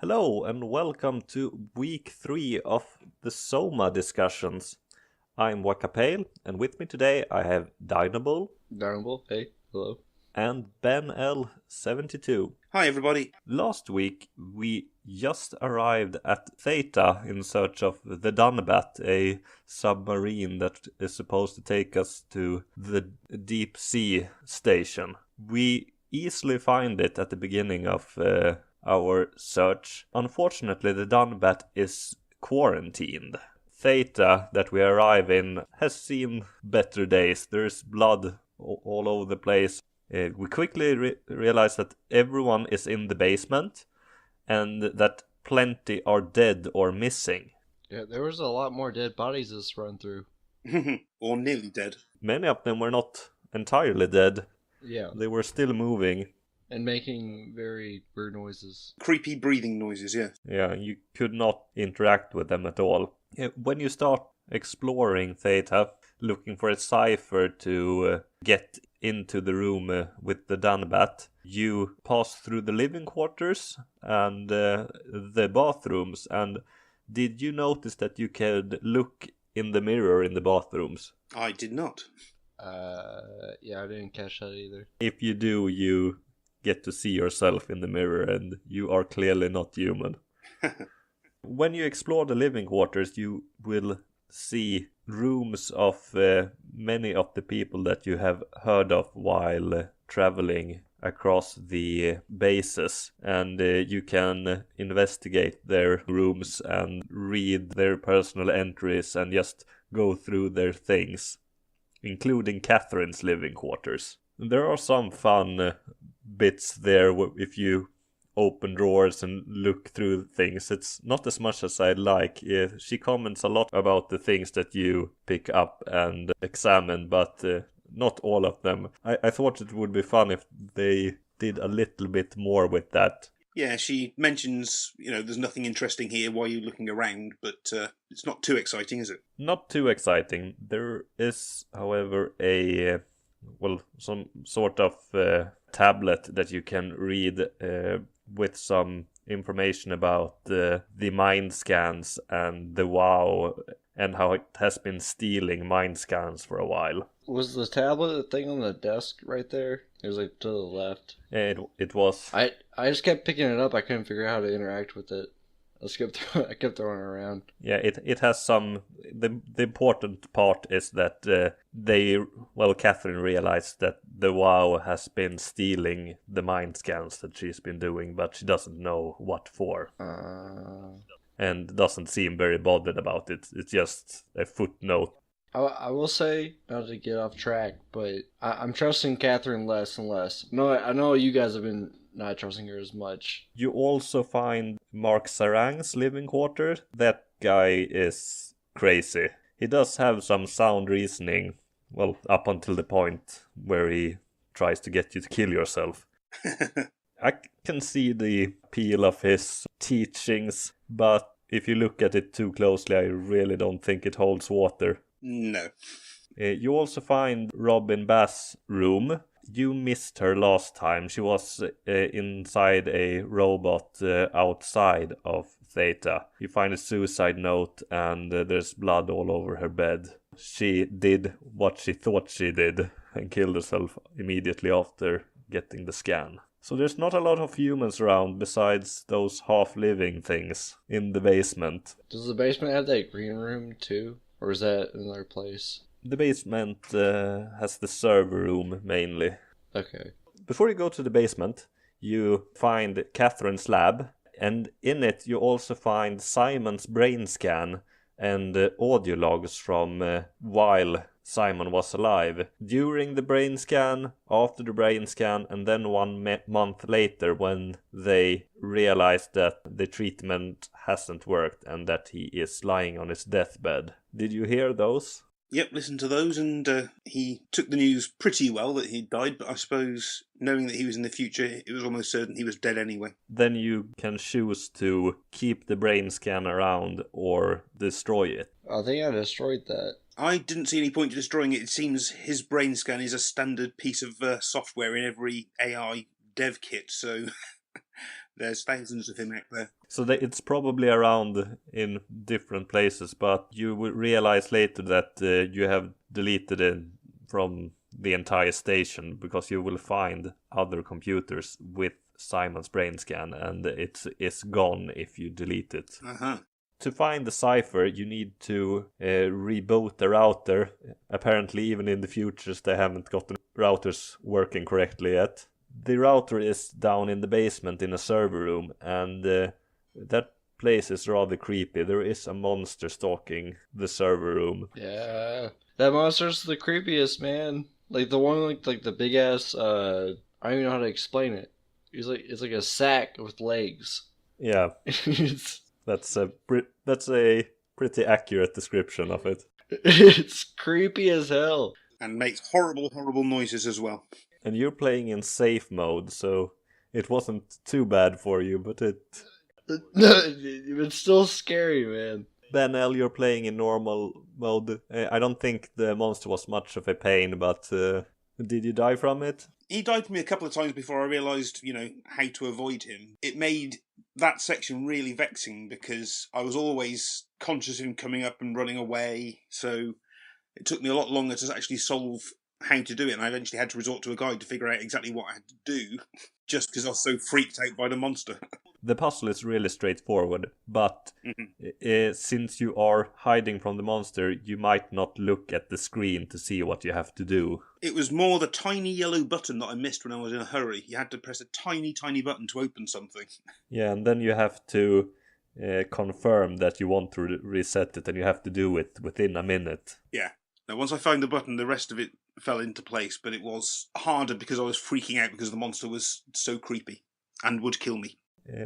Hello and welcome to week 3 of the SOMA discussions. I'm Wakapeil, and with me today I have Dinobull Dinobull, hey, hello. and Ben L72. Hi everybody. Last week we just arrived at Theta in search of the Dunbat, a submarine that is supposed to take us to the deep sea station. We easily find it at the beginning of our search. Unfortunately, the Dunbat is quarantined. Theta that we arrive in has seen better days. There's blood all over the place. We quickly realize that everyone is in the basement and that plenty are dead or missing. Yeah, there was a lot more dead bodies this run through. Or nearly dead. Many of them were not entirely dead. Yeah, They were still moving. and making very weird noises. Creepy breathing noises, yeah. Yeah, you could not interact with them at all. When you start exploring Theta, looking for a cipher to get into the room with the Dunbat, you pass through the living quarters and the bathrooms. And did you notice that you could look in the mirror in the bathrooms? I did not. Yeah, I didn't catch that either. If you do, you get to see yourself in the mirror, and you are clearly not human. When you explore the living quarters, you will see rooms of many of the people that you have heard of while traveling across the bases, and you can investigate their rooms and read their personal entries and just go through their things, including Catherine's living quarters. There are some fun bits there if you open drawers and look through things. It's not as much as I'd like. She comments a lot about the things that you pick up and examine, but not all of them. I thought it would be fun if they did a little bit more with that. Yeah, she mentions, there's nothing interesting here while you're looking around, but it's not too exciting, is it? Not too exciting. There is, however, some sort of tablet that you can read with some information about the mind scans and the WoW and how it has been stealing mind scans for a while. Was the tablet the thing on the desk right there? It was like to the left. It was. I just kept picking it up. I couldn't figure out how to interact with it. I kept throwing it around. Yeah, it has some. The important part is that Catherine realized that the WoW has been stealing the mind scans that she's been doing, but she doesn't know what for. And doesn't seem very bothered about it. It's just a footnote. I will say, not to get off track, but I'm trusting Catherine less and less. No, I know you guys have been not trusting her as much. You also find Mark Sarang's living quarter. That guy is crazy. He does have some sound reasoning, well, up until the point where he tries to get you to kill yourself. I can see the appeal of his teachings, but if you look at it too closely, I really don't think it holds water. No. You also find Robin Bass' room. You missed her last time. She was inside a robot outside of Theta. You find a suicide note and there's blood all over her bed. She did what she thought she did and killed herself immediately after getting the scan. So there's not a lot of humans around besides those half-living things in the basement. Does the basement have that green room too? Or is that another place? The basement has the server room mainly. Okay. Before you go to the basement, you find Catherine's lab, and in it you also find Simon's brain scan and audio logs from while Simon was alive. During the brain scan, after the brain scan, and then 1 month later when they realized that the treatment hasn't worked and that he is lying on his deathbed. Did you hear those? Yep, listened to those, and he took the news pretty well that he'd died, but I suppose, knowing that he was in the future, it was almost certain he was dead anyway. Then you can choose to keep the brain scan around or destroy it. I think I destroyed that. I didn't see any point to destroying it. It seems his brain scan is a standard piece of software in every AI dev kit, so There's thousands of him out there. So it's probably around in different places, but you will realize later that you have deleted it from the entire station, because you will find other computers with Simon's brain scan, and it's gone if you delete it. Uh-huh. To find the cipher, you need to reboot the router. Apparently, even in the futures, they haven't got the routers working correctly yet. The router is down in the basement in a server room, and that place is rather creepy. There is a monster stalking the server room. Yeah, that monster's the creepiest, man. Like the one, like the big ass. I don't even know how to explain it. It's like a sack with legs. Yeah, that's a pretty accurate description of it. It's creepy as hell. And makes horrible, horrible noises as well. And you're playing in safe mode, so it wasn't too bad for you, but It's still scary, man. Ben L, you're playing in normal mode. I don't think the monster was much of a pain, but did you die from it? He died for me a couple of times before I realised, how to avoid him. It made that section really vexing because I was always conscious of him coming up and running away, so it took me a lot longer to actually solve how to do it, and I eventually had to resort to a guide to figure out exactly what I had to do, just because I was so freaked out by the monster. The puzzle is really straightforward, but since you are hiding from the monster, you might not look at the screen to see what you have to do. It was more the tiny yellow button that I missed when I was in a hurry. You had to press a tiny, tiny button to open something. Yeah, and then you have to confirm that you want to reset it, and you have to do it within a minute. Yeah. Now, once I found the button, the rest of it fell into place, but it was harder because I was freaking out because the monster was so creepy and would kill me.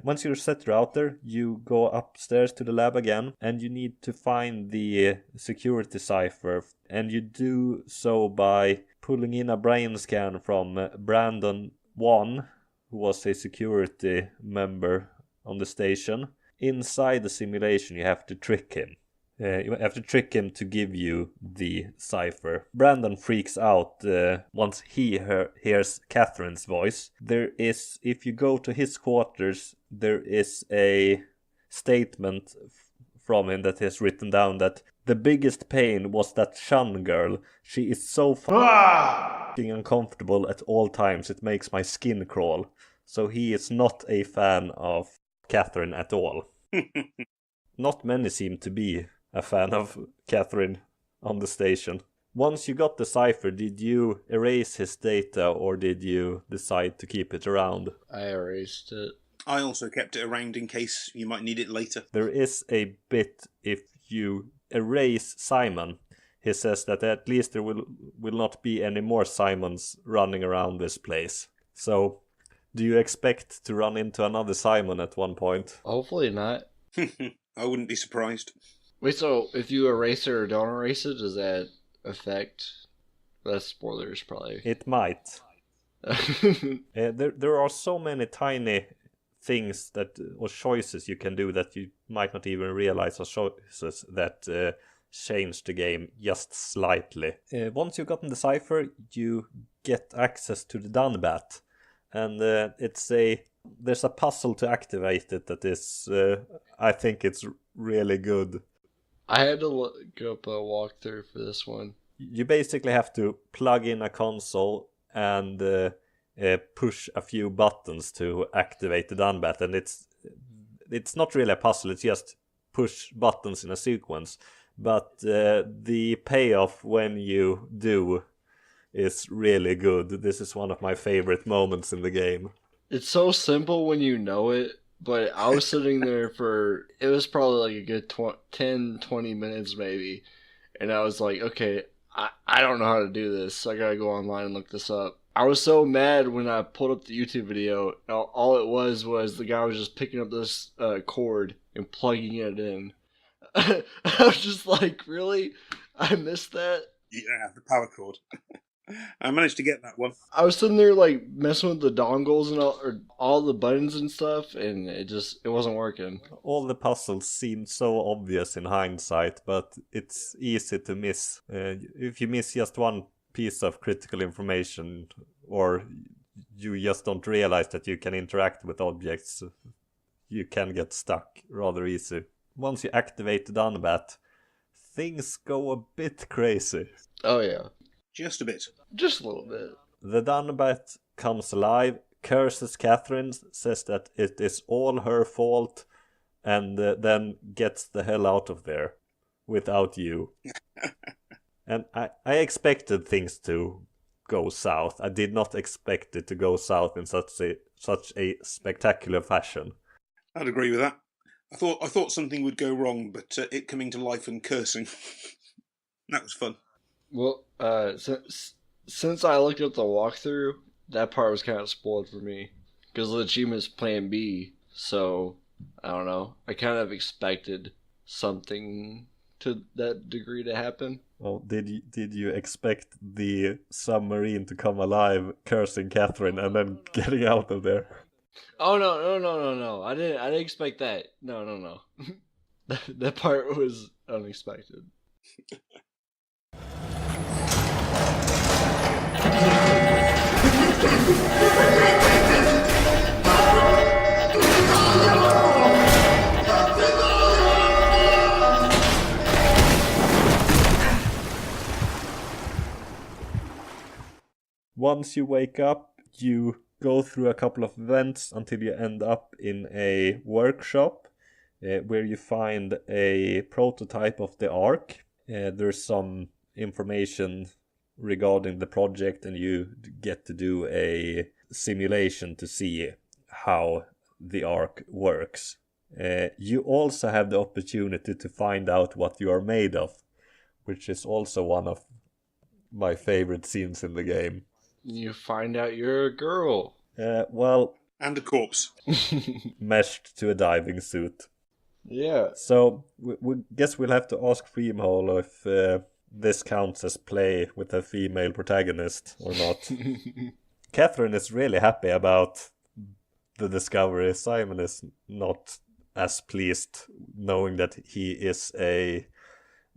Once you reset the router, you go upstairs to the lab again, and you need to find the security cipher, and you do so by pulling in a brain scan from Brandon 1, who was a security member on the station. Inside the simulation, you have to trick him. You have to trick him to give you the cipher. Brandon freaks out once he hears Catherine's voice. If you go to his quarters, there is a statement from him that has written down that the biggest pain was that Shun girl. She is so fucking uncomfortable at all times, it makes my skin crawl. So he is not a fan of Catherine at all. Not many seem to be a fan of Catherine on the station. Once you got the cipher, did you erase his data or did you decide to keep it around? I erased it. I also kept it around in case you might need it later. There is a bit, if you erase Simon, he says that at least there will not be any more Simons running around this place. So, do you expect to run into another Simon at one point? Hopefully not. I wouldn't be surprised. Wait, so if you erase it or don't erase it, does that affect? That's spoilers, probably. It might. There are so many tiny things or choices you can do that you might not even realize are choices that change the game just slightly. Once you've gotten the cipher, you get access to the Dunbat, and there's a puzzle to activate it that is, I think it's really good. I had to look up a walkthrough for this one. You basically have to plug in a console and push a few buttons to activate the Dunbat, and it's not really a puzzle, it's just push buttons in a sequence, but the payoff when you do is really good. This is one of my favorite moments in the game. It's so simple when you know it, but I was sitting there it was probably like a good 10, 20 minutes maybe, and I was like, okay, I don't know how to do this, so I gotta go online and look this up. I was so mad when I pulled up the YouTube video. All it was the guy was just picking up this cord and plugging it in. I was just like, really? I missed that? Yeah, the power cord. I managed to get that one. I was sitting there like messing with the dongles and all the buttons and stuff, and it wasn't working. All the puzzles seem so obvious in hindsight, but it's easy to miss. If you miss just one piece of critical information, or you just don't realize that you can interact with objects. You can get stuck rather easy. Once you activate the Dunbat, things go a bit crazy. Oh yeah. Just a bit. Just a little bit. The Dunbat comes alive, curses Catherine, says that it is all her fault, and then gets the hell out of there without you. And I expected things to go south. I did not expect it to go south in such a spectacular fashion. I'd agree with that. I thought something would go wrong, but it coming to life and cursing, that was fun. Well, since I looked up the walkthrough, that part was kind of spoiled for me because the achievement's Plan B. So I don't know. I kind of expected something to that degree to happen. Well, did you expect the submarine to come alive, cursing Catherine, and then getting out of there? Oh no! I didn't expect that. No. That part was unexpected. Once you wake up, you go through a couple of events until you end up in a workshop where you find a prototype of the Ark. There's some information regarding the project, and you get to do a simulation to see how the Ark works. You also have the opportunity to find out what you are made of, which is also one of my favorite scenes in the game. You find out you're a girl. Well... And a corpse. meshed to a diving suit. Yeah. So, we guess we'll have to ask Freemhole if this counts as play with a female protagonist or not. Catherine is really happy about the discovery. Simon is not as pleased knowing that he is a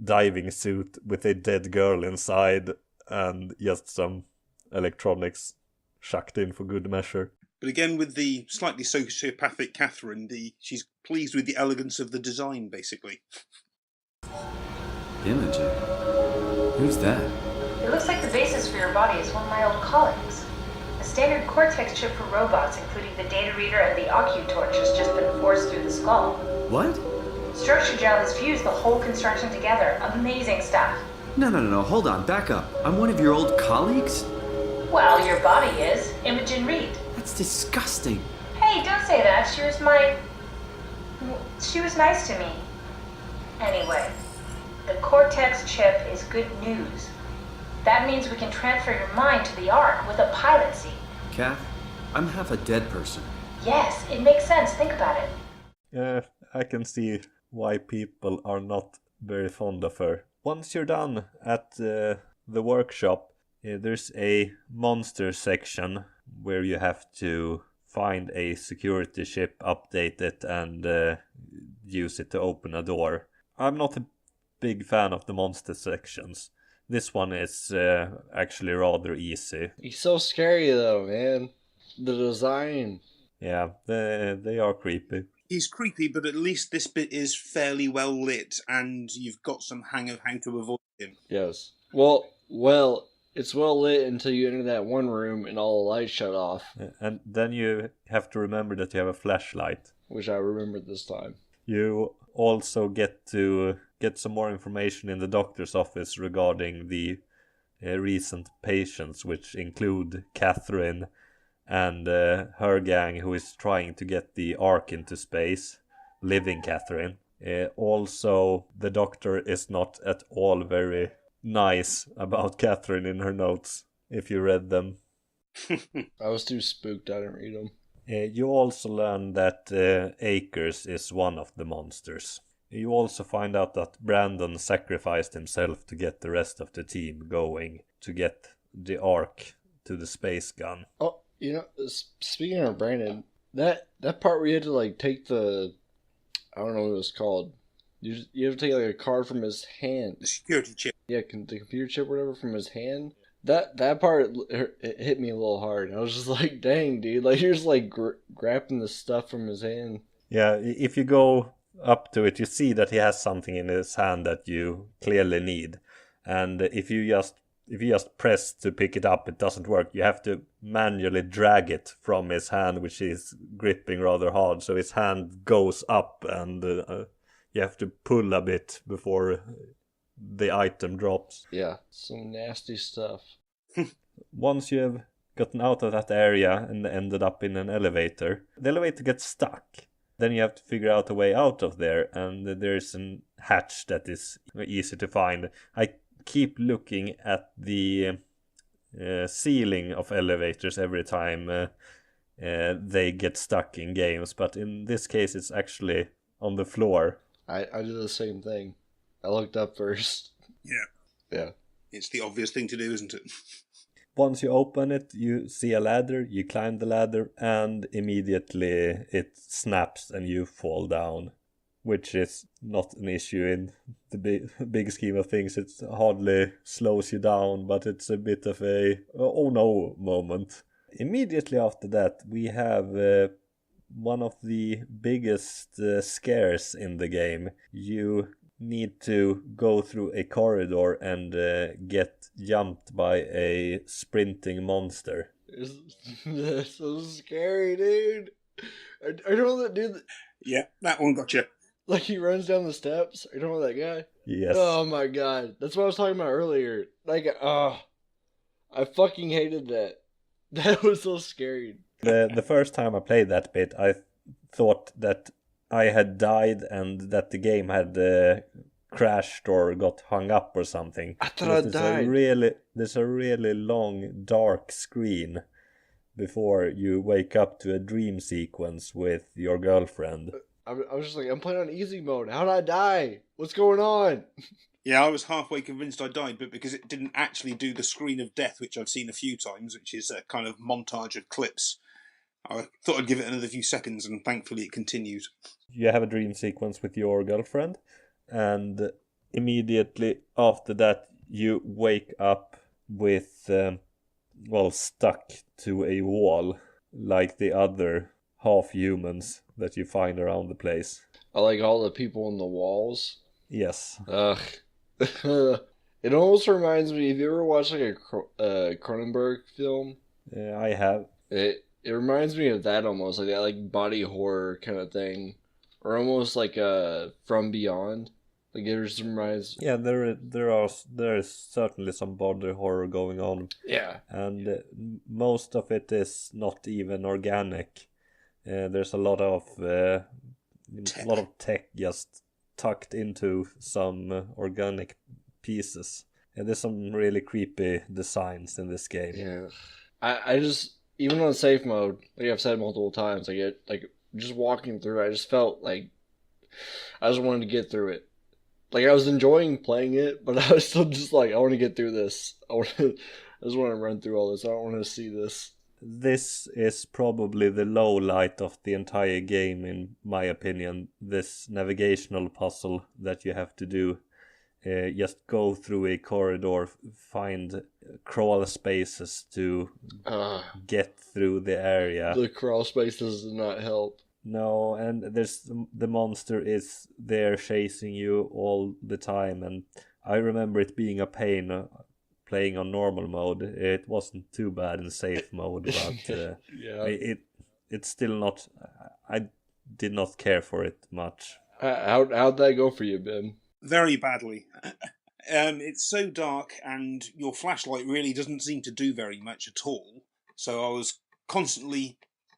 diving suit with a dead girl inside and just some electronics shucked in for good measure. But again, with the slightly sociopathic Catherine, she's pleased with the elegance of the design, basically. Imogen? Who's that? It looks like the basis for your body is one of my old colleagues. A standard Cortex chip for robots, including the data reader and the OcuTorch, has just been forced through the skull. What? Structure gel has fused the whole construction together. Amazing stuff. No, hold on, back up. I'm one of your old colleagues? Well, your body is. Imogen Reed. That's disgusting. Hey, don't say that. She was nice to me. Anyway, the Cortex chip is good news. That means we can transfer your mind to the Ark with a pilot seat. Kath, I'm half a dead person. Yes, it makes sense. Think about it. I can see why people are not very fond of her. Once you're done at the workshop, there's a monster section where you have to find a security chip, update it, and use it to open a door. I'm not a big fan of the monster sections. This one is actually rather easy. He's so scary though, man. The design. Yeah, they are creepy. He's creepy, but at least this bit is fairly well lit, and you've got some hang of how to avoid him. Yes. Well, it's well lit until you enter that one room and all the lights shut off. And then you have to remember that you have a flashlight. Which I remembered this time. You also get to get some more information in the doctor's office regarding the recent patients, which include Catherine and her gang, who is trying to get the Ark into space, living Catherine. Also, the doctor is not at all very nice about Catherine in her notes, if you read them. I was too spooked, I didn't read them. You also learn that Akers is one of the monsters. You also find out that Brandon sacrificed himself to get the rest of the team going, to get the Ark to the space gun. Oh, you know, speaking of Brandon, that part where you had to like take the, I don't know what it's called. You have to take like a card from his hand. The security chip. Yeah, the computer chip or whatever from his hand. That part it hit me a little hard. I was just like, dang, dude, like you're just like grabbing the stuff from his hand. Yeah, if you go up to it, you see that he has something in his hand that you clearly need. And if you just press to pick it up, it doesn't work. You have to manually drag it from his hand, which is gripping rather hard. So his hand goes up, and you have to pull a bit before the item drops. Yeah, some nasty stuff. Once you have gotten out of that area and ended up in an elevator, the elevator gets stuck. Then you have to figure out a way out of there, and there's a hatch that is easy to find. I keep looking at the ceiling of elevators every time they get stuck in games, but in this case it's actually on the floor. I did the same thing. I looked up first. Yeah. It's the obvious thing to do, isn't it? Once you open it, you see a ladder, you climb the ladder, and immediately it snaps and you fall down, which is not an issue in the big scheme of things. It hardly slows you down, but it's a bit of a oh no moment. Immediately after that, we have one of the biggest scares in the game. You need to go through a corridor and get jumped by a sprinting monster. That's so scary, dude. I don't know that dude. Yeah, that one got you. Like he runs down the steps. I don't know that guy. Yes. Oh my god, that's what I was talking about earlier. Like, I fucking hated that. That was so scary. The first time I played that bit, I thought that I had died and that the game had crashed or got hung up or something. I thought I died. There's a really long dark screen before you wake up to a dream sequence with your girlfriend. I was just like, I'm playing on easy mode. How'd I die? What's going on? Yeah, I was halfway convinced I died, but because it didn't actually do the screen of death, which I've seen a few times, which is a kind of montage of clips, I thought I'd give it another few seconds, and thankfully it continued. You have a dream sequence with your girlfriend, and immediately after that you wake up with, stuck to a wall, like the other half-humans that you find around the place. I like all the people on the walls. Yes. Ugh. It almost reminds me, have you ever watched like a Cronenberg film? I have. It reminds me of that almost, like that like body horror kind of thing. Or almost like From Beyond. Like it just reminds... Yeah, there is certainly some body horror going on. Yeah. And most of it is not even organic. There's a lot of tech just tucked into some organic pieces. And there's some really creepy designs in this game. Yeah. I just, even on safe mode, like I've said multiple times, like just walking through, I just felt like I just wanted to get through it. Like I was enjoying playing it, but I was still just like, I want to get through this. I just want to run through all this. I don't want to see this. This is probably the low light of the entire game, in my opinion. This navigational puzzle that you have to do. Just go through a corridor, find crawl spaces to get through the area. The crawl spaces do not help. No, and the monster is there chasing you all the time, and I remember it being a pain playing on normal mode. It wasn't too bad in safe mode, but yeah. it's still not. I did not care for it much. How'd that go for you, Ben? Very badly. It's so dark, and your flashlight really doesn't seem to do very much at all. So I was constantly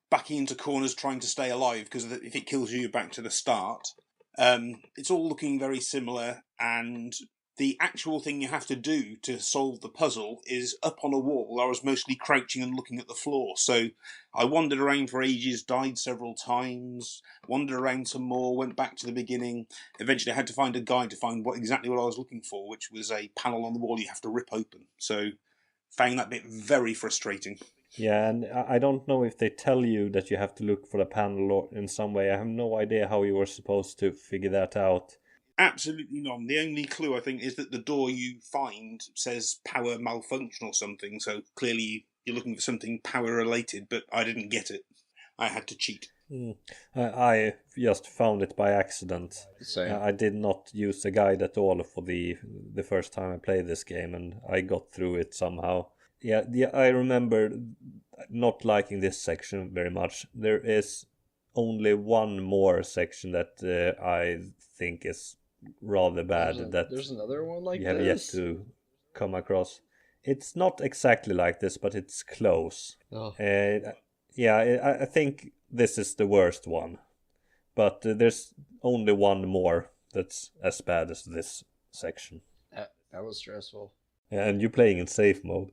backing into corners trying to stay alive, because if it kills you, you're back to the start. It's all looking very similar, and the actual thing you have to do to solve the puzzle is up on a wall. I was mostly crouching and looking at the floor, so I wandered around for ages, died several times, wandered around some more, went back to the beginning. Eventually I had to find a guide to find exactly what I was looking for, which was a panel on the wall you have to rip open. So found that bit very frustrating. Yeah, and I don't know if they tell you that you have to look for a panel or in some way. I have no idea how you were supposed to figure that out. Absolutely none. The only clue, I think, is that the door you find says power malfunction or something, so clearly you're looking for something power-related, but I didn't get it. I had to cheat. I just found it by accident. Same. I did not use a guide at all for the first time I played this game, and I got through it somehow. Yeah, I remember not liking this section very much. There is only one more section that I think is rather bad. There's another one like you have this? yet to come across. It's not exactly like this, but it's close. Oh. I think this is the worst one. But there's only one more that's as bad as this section. That was stressful. Yeah, and you're playing in safe mode.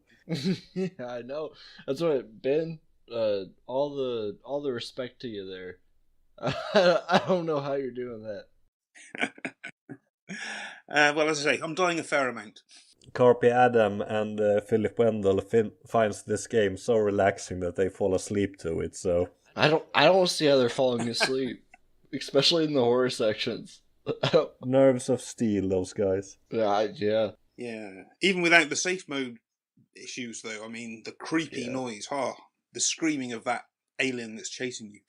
Yeah, I know. That's what Ben. All the respect to you there. I don't know how you're doing that. Well, as I say, I'm dying a fair amount. Carpe Adam and Philip Wendell finds this game so relaxing that they fall asleep to it. So I don't see how they're falling asleep, especially in the horror sections. Nerves of steel, those guys. Yeah. Yeah. Even without the safe mode issues, though, I mean, the creepy noise, the screaming of that alien that's chasing you.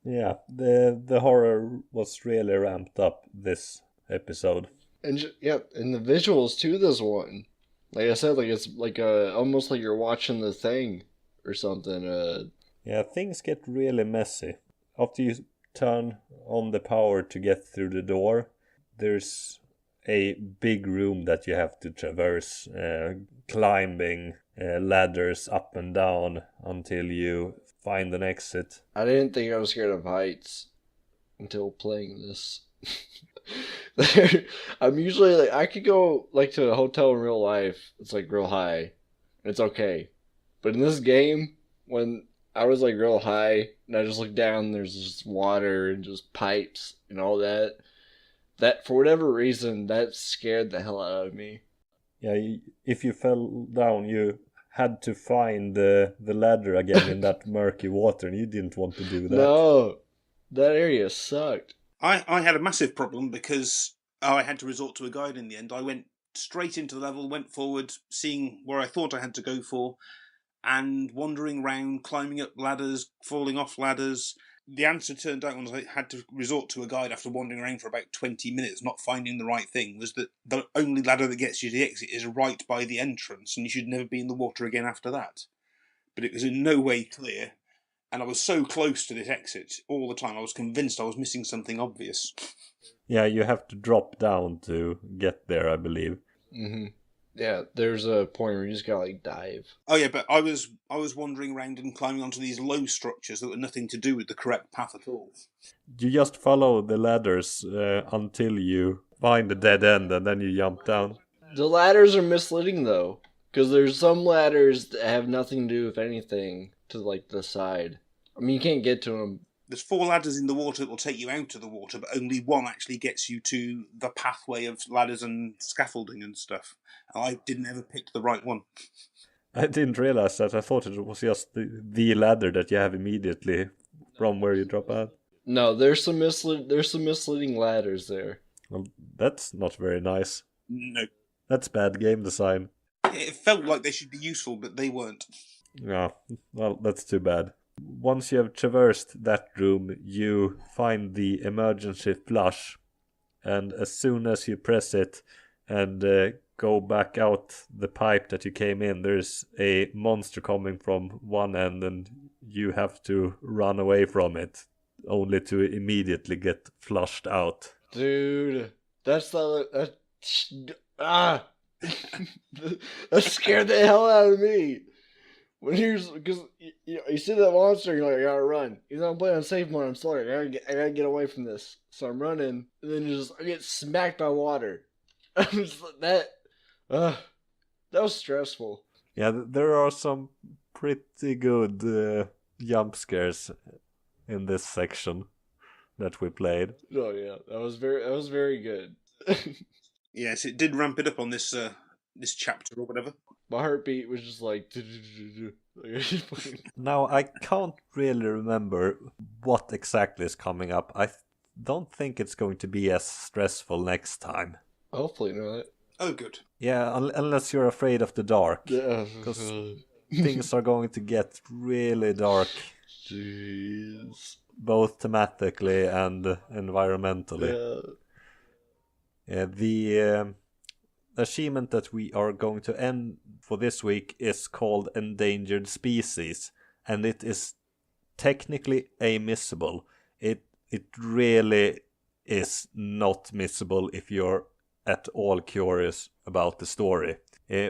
Yeah, the horror was really ramped up this episode. And and the visuals to this one, like I said, like it's like almost like you're watching The Thing or something. Yeah, things get really messy after you turn on the power to get through the door. There's a big room that you have to traverse, climbing ladders up and down until you find an exit. I didn't think I was scared of heights until playing this. I'm usually like, I could go like to a hotel in real life. It's like real high, and it's okay. But in this game, when I was like real high, and I just looked down, and there's just water and just pipes and all that. That for whatever reason, that scared the hell out of me. Yeah, if you fell down, you had to find the ladder again in that murky water, and you didn't want to do that. No, that area sucked. I had a massive problem because I had to resort to a guide in the end. I went straight into the level, went forward, seeing where I thought I had to go for, and wandering around, climbing up ladders, falling off ladders. The answer turned out, when I had to resort to a guide after wandering around for about 20 minutes, not finding the right thing, was that the only ladder that gets you to the exit is right by the entrance, and you should never be in the water again after that. But it was in no way clear, and I was so close to this exit all the time, I was convinced I was missing something obvious. Yeah, you have to drop down to get there, I believe. Mm-hmm. Yeah, there's a point where you just gotta like dive. Oh yeah, but I was wandering around and climbing onto these low structures that were nothing to do with the correct path at all. You just follow the ladders until you find a dead end, and then you jump down. The ladders are misleading though, because there's some ladders that have nothing to do with anything to like the side. I mean, you can't get to them. There's 4 ladders in the water that will take you out of the water, but only one actually gets you to the pathway of ladders and scaffolding and stuff. I didn't ever pick the right one. I didn't realize that. I thought it was just the ladder that you have immediately from where you drop out. No, there's some misleading ladders there. Well, that's not very nice. No. That's bad game design. It felt like they should be useful, but they weren't. Yeah, well, that's too bad. Once you have traversed that room, you find the emergency flush, and as soon as you press it and go back out the pipe that you came in, there's a monster coming from one end, and you have to run away from it, only to immediately get flushed out. Dude, that scared the hell out of me. When because you see that monster, you're like, I gotta run. I'm playing on safe mode. I'm sorry, I gotta get away from this. So I'm running, and then I get smacked by water. I'm just like, that was stressful. Yeah, there are some pretty good jump scares in this section that we played. Oh yeah, that was very good. Yes, it did ramp it up on this chapter or whatever. My heartbeat was just like... Now, I can't really remember what exactly is coming up. I don't think it's going to be as stressful next time. Hopefully not. Oh, good. Yeah, unless you're afraid of the dark. Yeah. Because things are going to get really dark. Jeez. Both thematically and environmentally. The achievement that we are going to end for this week is called Endangered Species. And it is technically a missable. It really is not missable if you're at all curious about the story.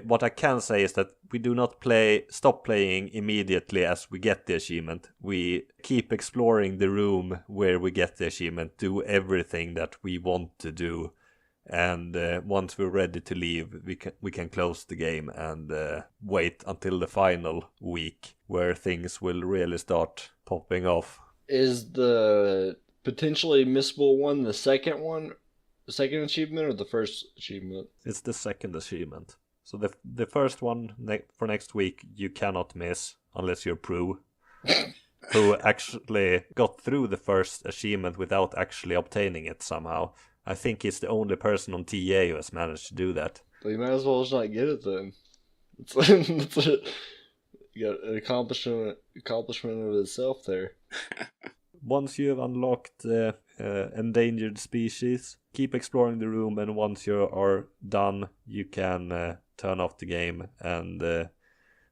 What I can say is that we do not stop playing immediately as we get the achievement. We keep exploring the room where we get the achievement, do everything that we want to do, and once we're ready to leave, we can close the game and wait until the final week where things will really start popping off. Is the potentially missable one the second one? The second achievement or the first achievement? It's the second achievement. So the first one for next week you cannot miss unless you're Prue, who actually got through the first achievement without actually obtaining it somehow. I think he's the only person on TA who has managed to do that. But you might as well just not get it then. You got an accomplishment of itself there. Once you have unlocked endangered species, keep exploring the room, and once you are done, you can turn off the game and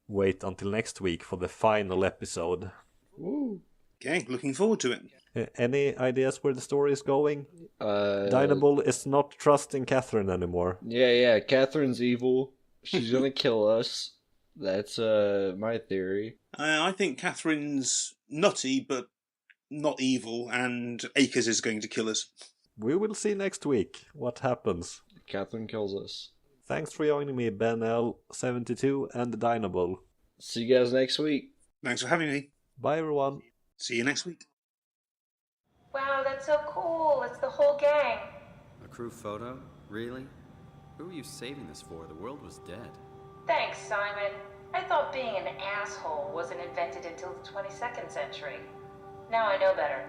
wait until next week for the final episode. Woo. Okay, looking forward to it. Any ideas where the story is going? Dinobull is not trusting Catherine anymore. Yeah, Catherine's evil. She's gonna kill us. That's my theory. I think Catherine's nutty, but not evil, and Akers is going to kill us. We will see next week what happens. Catherine kills us. Thanks for joining me, Ben L72 and Dinobull. See you guys next week. Thanks for having me. Bye, everyone. See you next week. Wow, that's so cool. It's the whole gang. A crew photo? Really? Who were you saving this for? The world was dead. Thanks, Simon. I thought being an asshole wasn't invented until the 22nd century. Now I know better.